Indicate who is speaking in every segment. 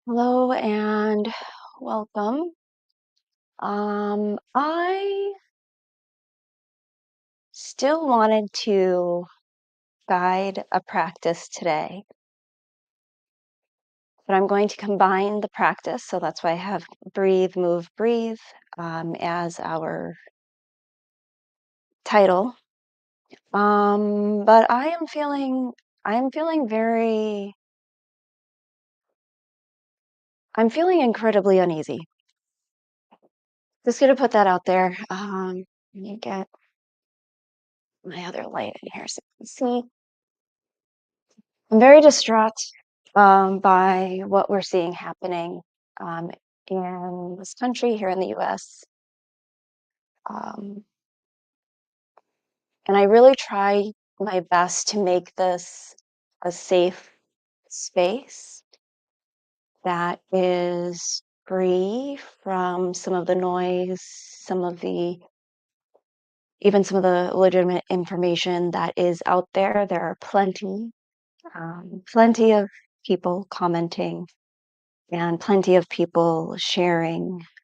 Speaker 1: Hello and welcome. I still wanted to guide a practice today, but I'm going to combine the practice. So that's why I have breathe, move, breathe as our title. But I'm feeling incredibly uneasy. Just gonna put that out there. Let me get my other light in here so you can see. I'm very distraught by what we're seeing happening in this country here in the US. Um, and I really try my best to make this a safe space that is free from some of the noise, even some of the legitimate information that is out there. There are plenty of people commenting and plenty of people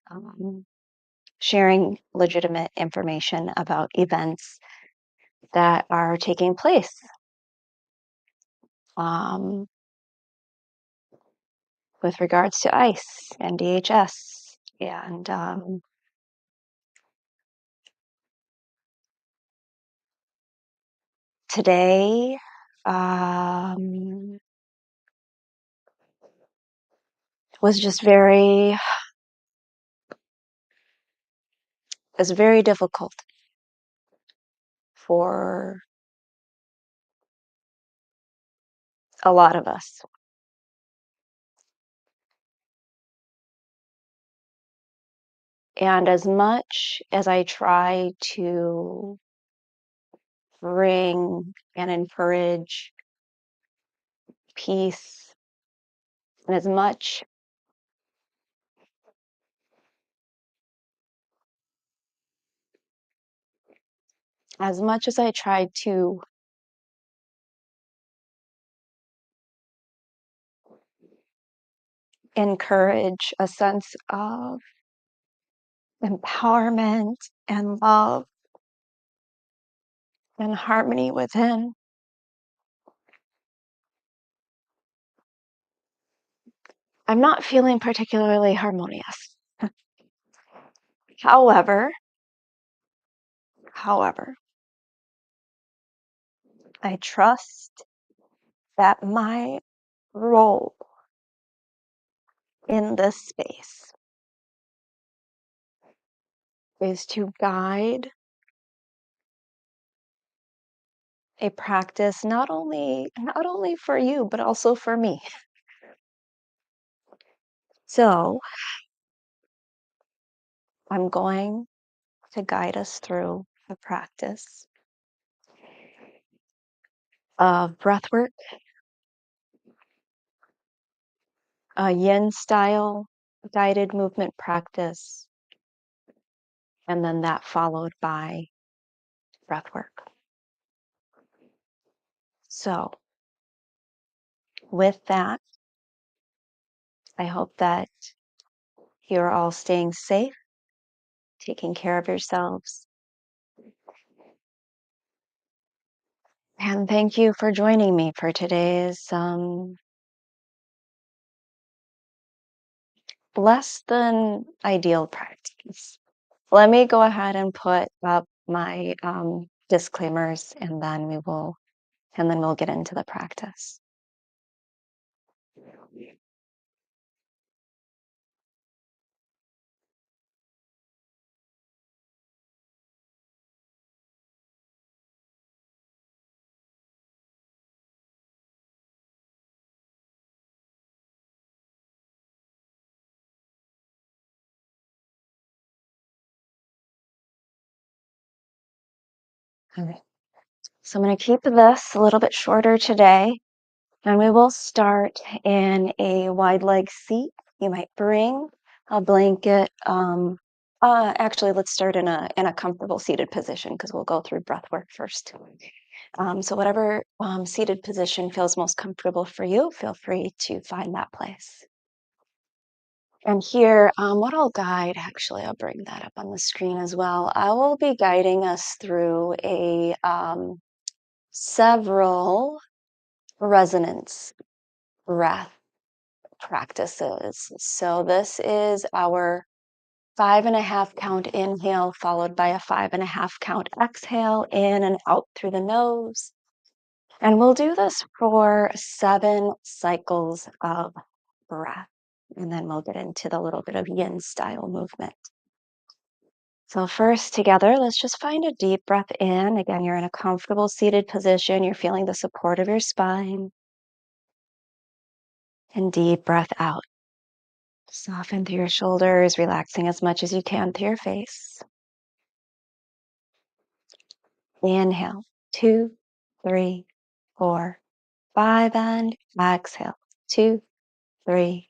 Speaker 1: um, sharing legitimate information about events that are taking place um, with regards to ICE and DHS. And today was just was very difficult for a lot of us. And as much as I try to bring and encourage peace, and as much as I try to encourage a sense of empowerment and love and harmony within, I'm not feeling particularly harmonious. However, however, I trust that my role in this space is to guide a practice not only for you but also for me. So, I'm going to guide us through the practice of breath work, a yin style guided movement practice, and then that followed by breath work. So, with that, I hope that you're all staying safe, taking care of yourselves, and thank you for joining me for today's less than ideal practice. Let me go ahead and put up my disclaimers, and then we'll get into the practice. All right. So I'm going to keep this a little bit shorter today, and we will start in a wide leg seat. You might bring a blanket. Actually, let's start in a comfortable seated position because we'll go through breath work first. So whatever seated position feels most comfortable for you, feel free to find that place. And here, what I'll guide, actually, I'll bring that up on the screen as well. I will be guiding us through several resonance breath practices. So this is our 5.5 count inhale, followed by a 5.5 count exhale, in and out through the nose. And we'll do this for 7 cycles of breath. And then we'll get into the little bit of yin style movement. So first together, let's just find a deep breath in. Again, you're in a comfortable seated position. You're feeling the support of your spine. And deep breath out. Soften through your shoulders, relaxing as much as you can through your face. Inhale, 2, 3, 4, 5, and exhale, 2, 3,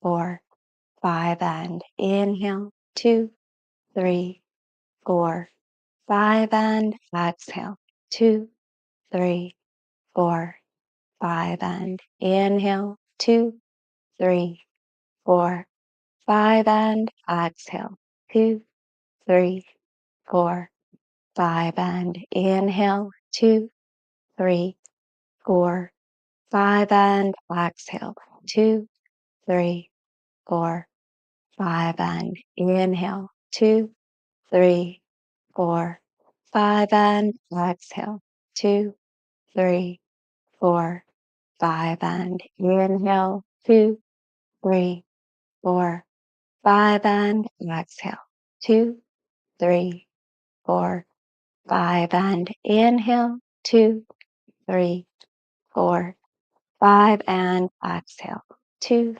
Speaker 1: 4, 5, and inhale, 2, 3, 4, 5, and exhale, 2, 3, 4, 5, and inhale, 2, 3, 4, 5, and exhale, 2, 3, 4, 5, and inhale, 2, 3, 4, 5, and exhale, 2, 3, 4, 5, and inhale, 2, 3, 4, 5, and exhale, 2, 3, 4, 5, and inhale, 2, 3, 4, 5, and exhale, 2, 3, 4, 5, and inhale, 2, 3, 4, 5, and exhale, 2,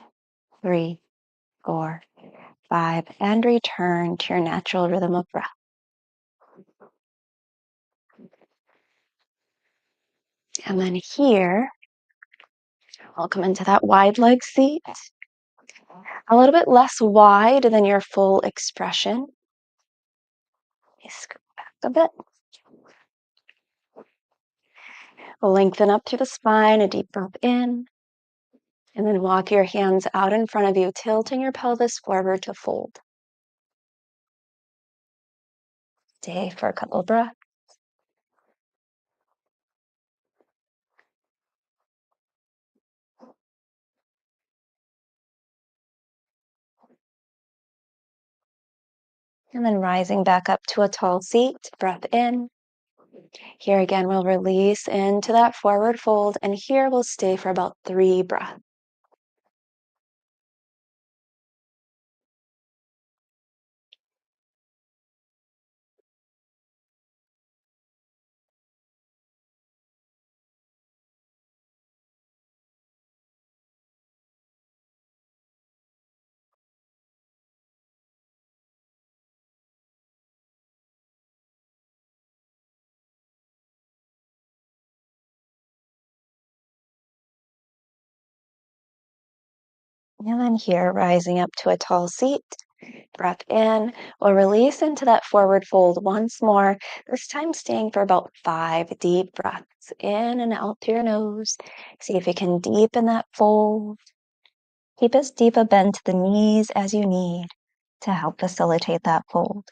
Speaker 1: 3, 4, 5, and return to your natural rhythm of breath. And then here, welcome into that wide leg seat. A little bit less wide than your full expression. You scoot back a bit. Lengthen up through the spine, a deep breath in. And then walk your hands out in front of you, tilting your pelvis forward to fold. Stay for a couple of breaths. And then rising back up to a tall seat, breath in. Here again, we'll release into that forward fold, and here we'll stay for about 3 breaths. And then here, rising up to a tall seat, breath in. We'll release into that forward fold once more, this time staying for about 5 deep breaths in and out through your nose. See if you can deepen that fold. Keep as deep a bend to the knees as you need to help facilitate that fold.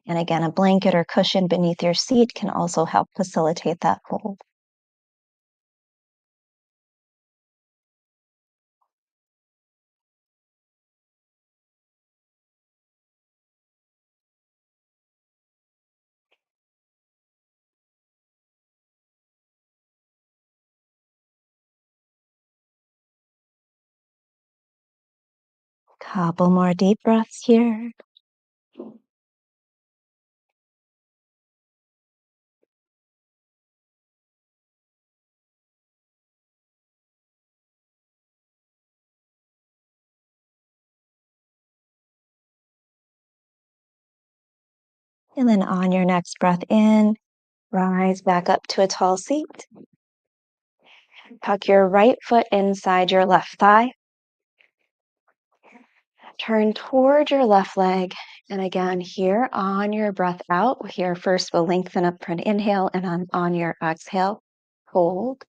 Speaker 1: And again, a blanket or cushion beneath your seat can also help facilitate that fold. Couple more deep breaths here. And then on your next breath in, rise back up to a tall seat. Tuck your right foot inside your left thigh. Turn toward your left leg. And again, here on your breath out, here first we'll lengthen up for an inhale, and on your exhale, hold.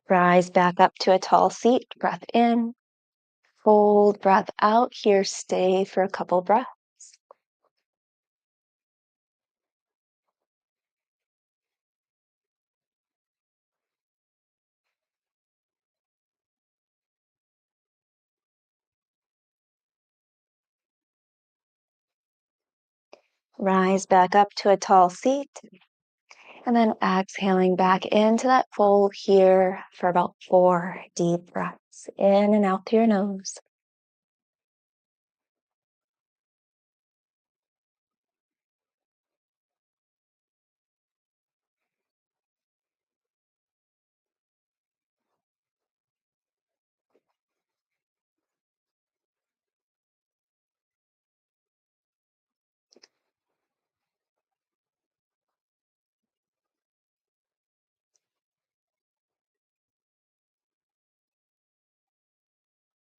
Speaker 1: Rise back up to a tall seat. Breath in. Hold, breath out. Here, stay for a couple breaths. Rise back up to a tall seat. And then exhaling back into that fold here for about 4 deep breaths in and out through your nose.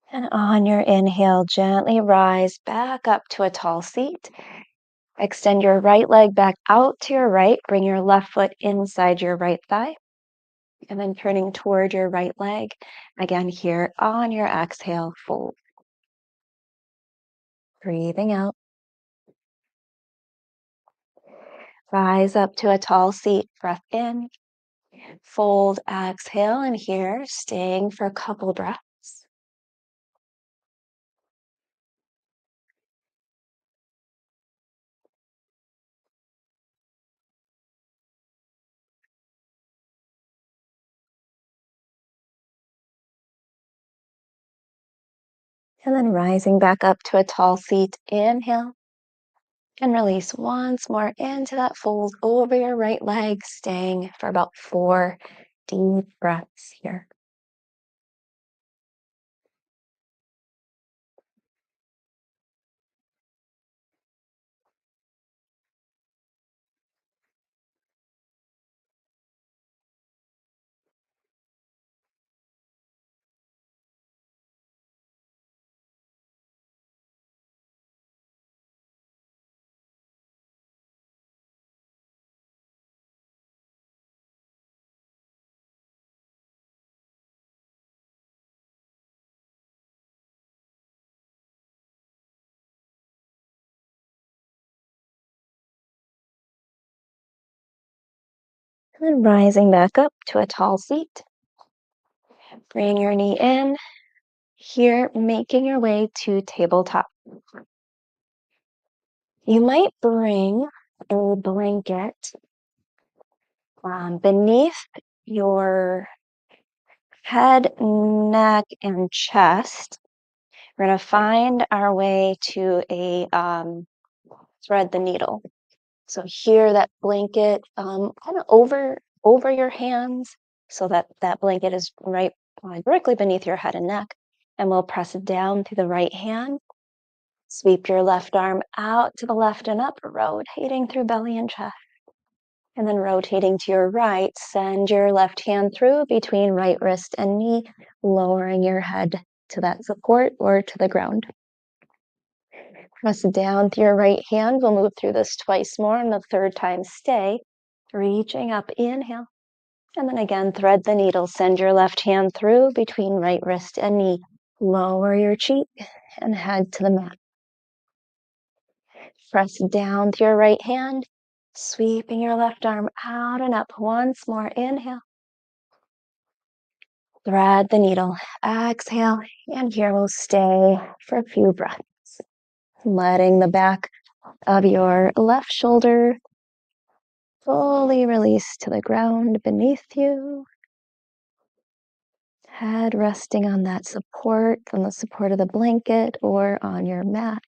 Speaker 1: And on your inhale, gently rise back up to a tall seat. Extend your right leg back out to your right. Bring your left foot inside your right thigh. And then turning toward your right leg. Again, here on your exhale, fold. Breathing out. Rise up to a tall seat. Breath in. Fold, exhale, and here, staying for a couple breaths. And then rising back up to a tall seat. Inhale. And release once more into that fold over your right leg, staying for about 4 deep breaths here. And then rising back up to a tall seat. Bring your knee in. Here, making your way to tabletop. You might bring a blanket beneath your head, neck, and chest. We're going to find our way to a thread the needle. So here, that blanket kind of over your hands, so that that blanket is right directly beneath your head and neck. And we'll press it down through the right hand. Sweep your left arm out to the left and up, rotating through belly and chest. And then rotating to your right, send your left hand through between right wrist and knee, lowering your head to that support or to the ground. Press down through your right hand. We'll move through this twice more, and the third time, stay. Reaching up, inhale. And then again, thread the needle. Send your left hand through between right wrist and knee. Lower your cheek and head to the mat. Press down through your right hand, sweeping your left arm out and up. Once more, inhale. Thread the needle, exhale, and here we'll stay for a few breaths. Letting the back of your left shoulder fully release to the ground beneath you. Head resting on that support, on the support of the blanket or on your mat.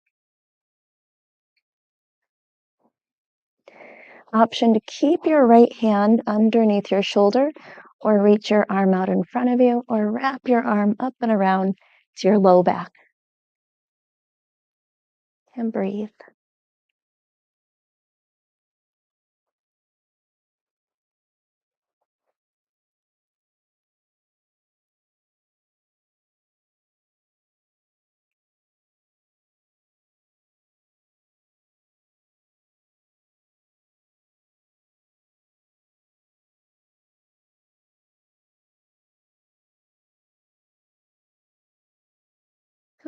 Speaker 1: Option to keep your right hand underneath your shoulder or reach your arm out in front of you or wrap your arm up and around to your low back. And breathe.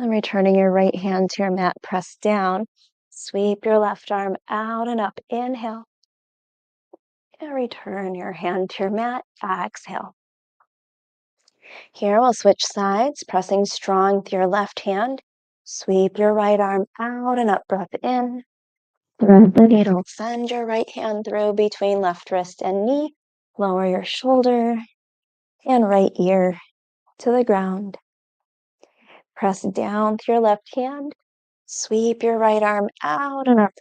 Speaker 1: And returning your right hand to your mat, press down. Sweep your left arm out and up. Inhale. And return your hand to your mat. Exhale. Here we'll switch sides, pressing strong with your left hand. Sweep your right arm out and up. Breath in. Thread the needle. Send your right hand through between left wrist and knee. Lower your shoulder and right ear to the ground. Press down with your left hand. Sweep your right arm out and up.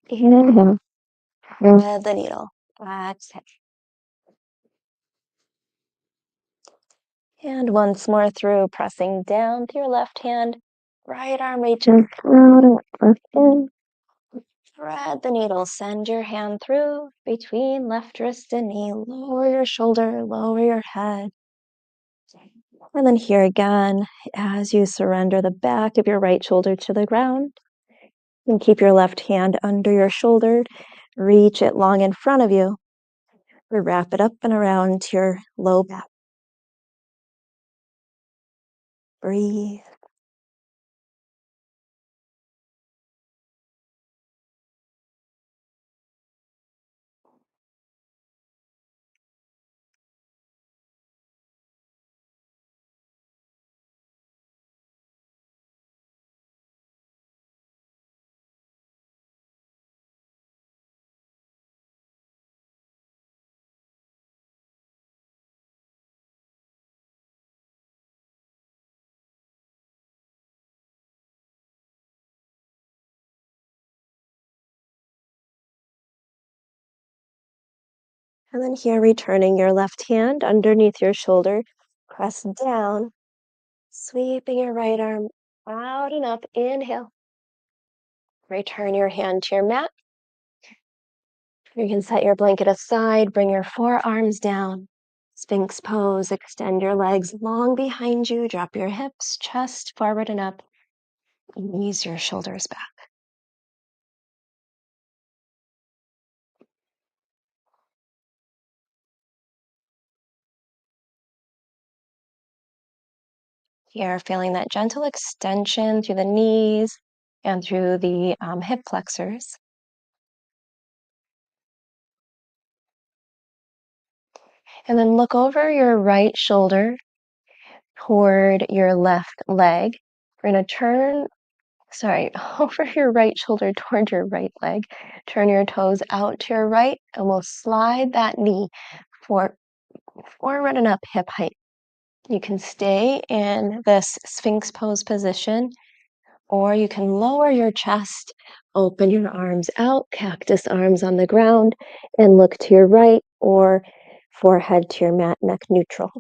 Speaker 1: Inhale. Thread the needle. Exhale. And once more through, pressing down with your left hand. Right arm reaches out and up. Breath in. Thread the needle. Send your hand through between left wrist and knee. Lower your shoulder, lower your head. And then here again, as you surrender the back of your right shoulder to the ground, and keep your left hand under your shoulder, reach it long in front of you, or wrap it up and around your low back. Breathe. And then here, returning your left hand underneath your shoulder, press down, sweeping your right arm out and up. Inhale. Return your hand to your mat. You can set your blanket aside, bring your forearms down. Sphinx pose, extend your legs long behind you, drop your hips, chest forward and up, ease your shoulders back. Here, feeling that gentle extension through the knees and through the hip flexors. And then look over your right shoulder toward your left leg. We're going to turn, over your right shoulder toward your right leg. Turn your toes out to your right, and we'll slide that knee forward and up, hip height. You can stay in this Sphinx pose position, or you can lower your chest, open your arms out, cactus arms on the ground, and look to your right, or forehead to your mat, neck neutral.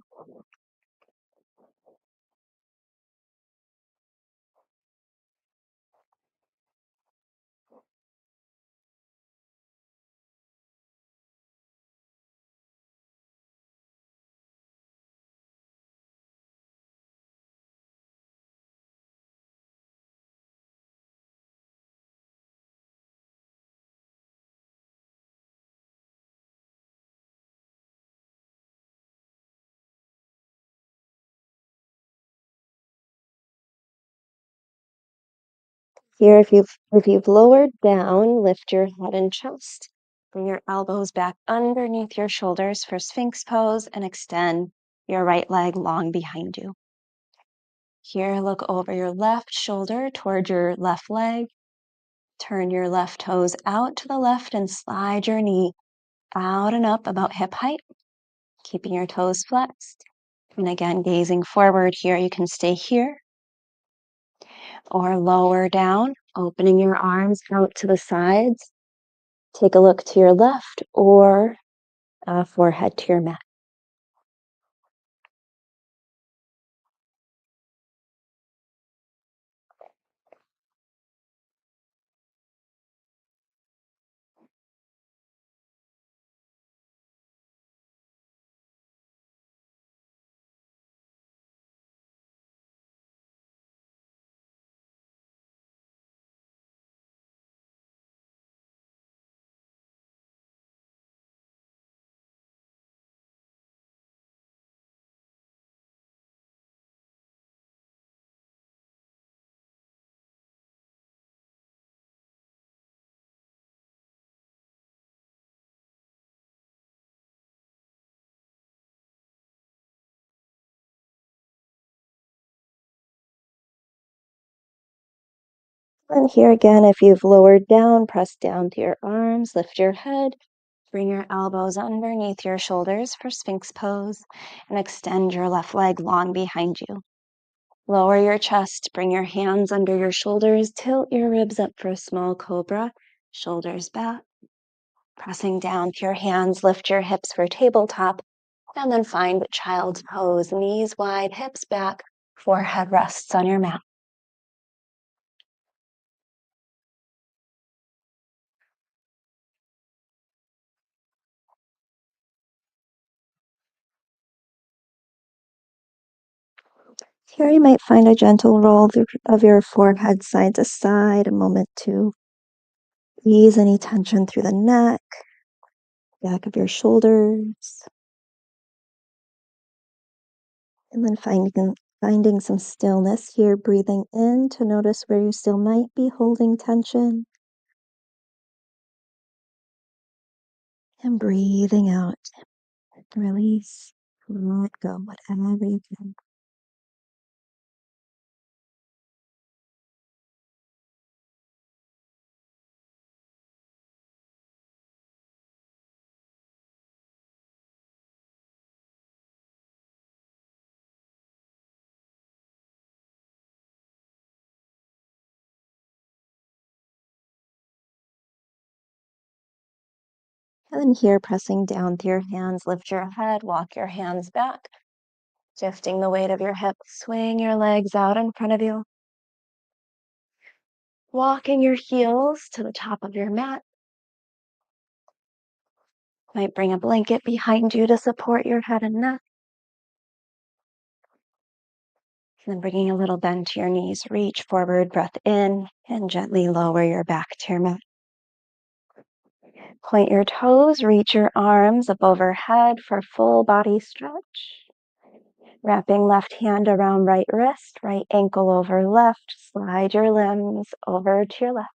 Speaker 1: Here, if you've lowered down, lift your head and chest. Bring your elbows back underneath your shoulders for Sphinx pose and extend your right leg long behind you. Here, look over your left shoulder toward your left leg. Turn your left toes out to the left and slide your knee out and up about hip height, keeping your toes flexed. And again, gazing forward here, you can stay here or lower down, opening your arms out to the sides. Take a look to your left or forehead to your mat. And here again, if you've lowered down, press down to your arms, lift your head, bring your elbows underneath your shoulders for Sphinx pose, and extend your left leg long behind you. Lower your chest, bring your hands under your shoulders, tilt your ribs up for a small cobra, shoulders back. Pressing down to your hands, lift your hips for tabletop, and then find child's pose, knees wide, hips back, forehead rests on your mat. Here you might find a gentle roll of your forehead side to side, a moment to ease any tension through the neck, back of your shoulders, and then finding some stillness here, breathing in to notice where you still might be holding tension, and breathing out, release, let go, whatever you can. And then here, pressing down through your hands, lift your head, walk your hands back, shifting the weight of your hips, swing your legs out in front of you. Walking your heels to the top of your mat. Might bring a blanket behind you to support your head and neck. And then bringing a little bend to your knees, reach forward, breath in, and gently lower your back to your mat. Point your toes, reach your arms up overhead for full body stretch. Wrapping left hand around right wrist, right ankle over left, slide your limbs over to your left.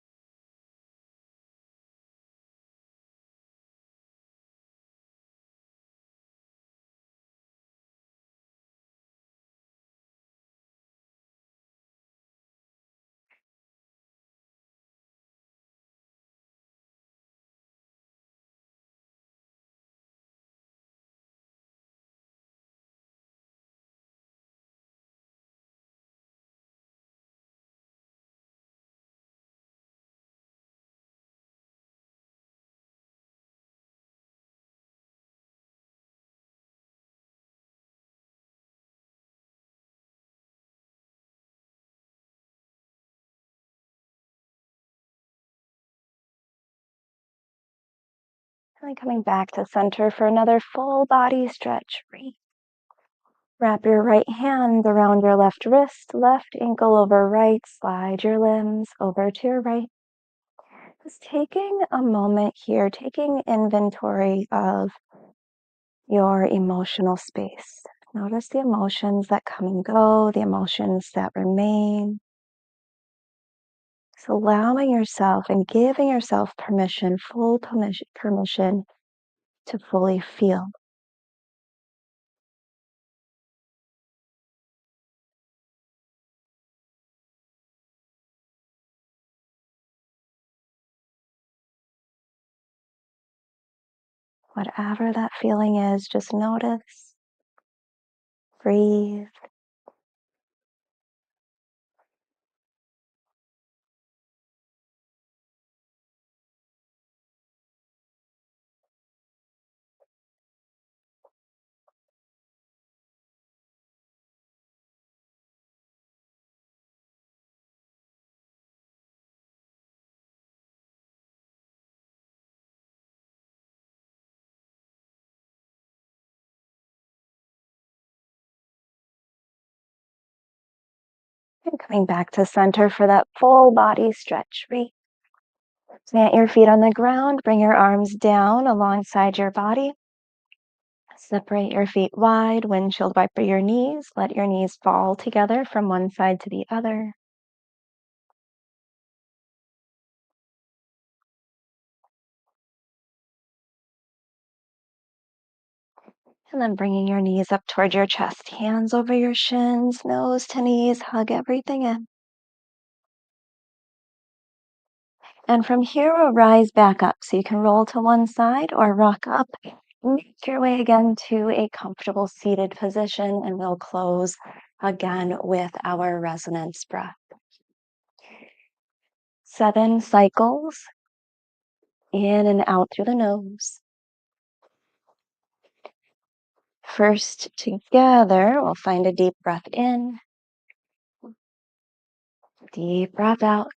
Speaker 1: And then coming back to center for another full body stretch. Reach. Wrap your right hand around your left wrist, left ankle over right, slide your limbs over to your right. Just taking a moment here, taking inventory of your emotional space. Notice the emotions that come and go, the emotions that remain. So allowing yourself and giving yourself permission, full permission to fully feel. Whatever that feeling is, just notice, breathe. And coming back to center for that full body stretch. Reach. Plant your feet on the ground, bring your arms down alongside your body. Separate your feet wide, windshield wiper your knees. Let your knees fall together from one side to the other. And then bringing your knees up toward your chest, hands over your shins, nose to knees, hug everything in. And from here, we'll rise back up. So you can roll to one side or rock up. Make your way again to a comfortable seated position, and we'll close again with our resonance breath. 7 cycles in and out through the nose. First, together, we'll find a deep breath in, deep breath out.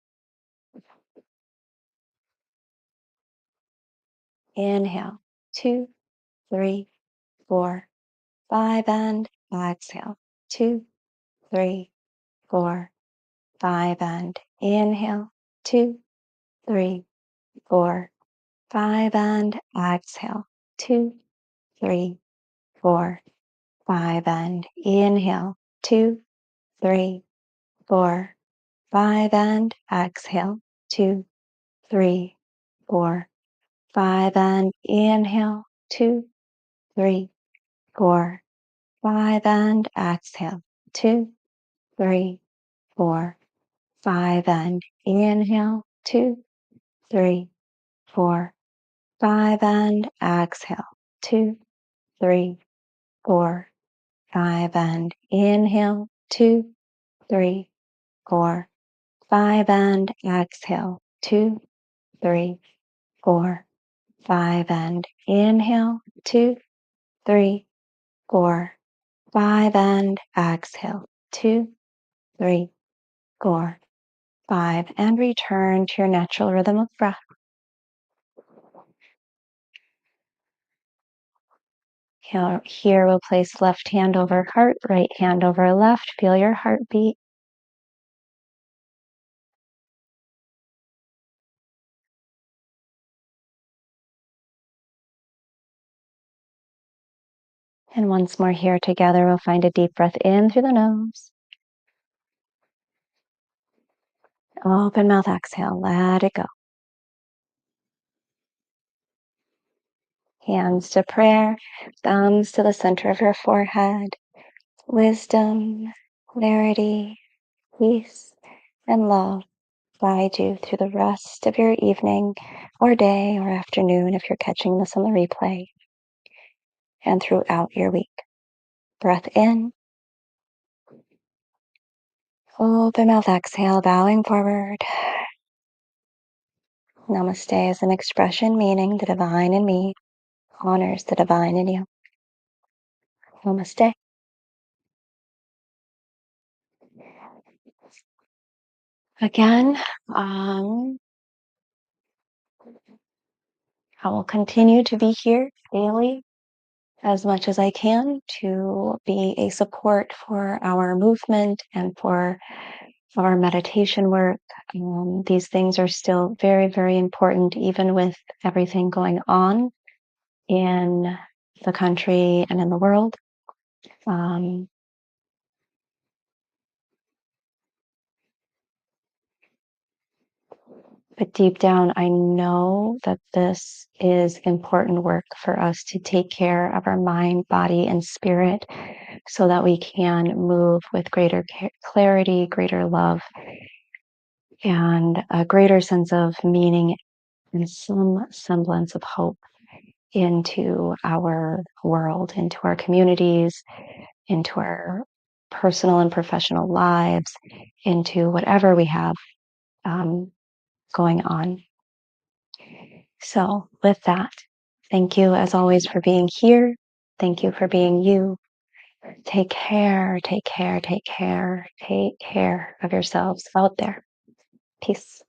Speaker 1: Inhale, 2, 3, 4, 5, and exhale, 2, 3, 4, 5, and inhale, 2, 3, 4, 5, and exhale, 2, 3, 4, 5, and inhale, 2, 3, 4, 5, and exhale, 2, 3, 4, 5, and inhale, 2, 3, 4, 5, and exhale, 2, 3, 4, 5, and inhale, 2, 3, 4, 5, and exhale, 2, 3, 4, 5, and inhale, 2, 3, 4, 5, and exhale, 2, 3, 4, 5, and inhale, 2, 3, 4, 5, and exhale, 2, 3, 4, 5, and return to your natural rhythm of breath. Here we'll place left hand over heart, right hand over left. Feel your heartbeat. And once more here together, we'll find a deep breath in through the nose. Open mouth, exhale, let it go. Hands to prayer, thumbs to the center of your forehead. Wisdom, clarity, peace, and love guide you through the rest of your evening or day or afternoon if you're catching this on the replay, and throughout your week. Breath in. Open mouth, exhale, bowing forward. Namaste is an expression meaning the divine in me honors the divine in you. Namaste. Again, I will continue to be here daily as much as I can to be a support for our movement and for our meditation work. These things are still very, very important, even with everything going on in the country and in the world. But deep down, I know that this is important work for us to take care of our mind, body, and spirit so that we can move with greater clarity, greater love, and a greater sense of meaning and some semblance of hope into our world, into our communities, into our personal and professional lives, into whatever we have going on. So with that, thank you as always for being here. Thank you for being you. Take care, take care, take care, take care of yourselves out there. Peace.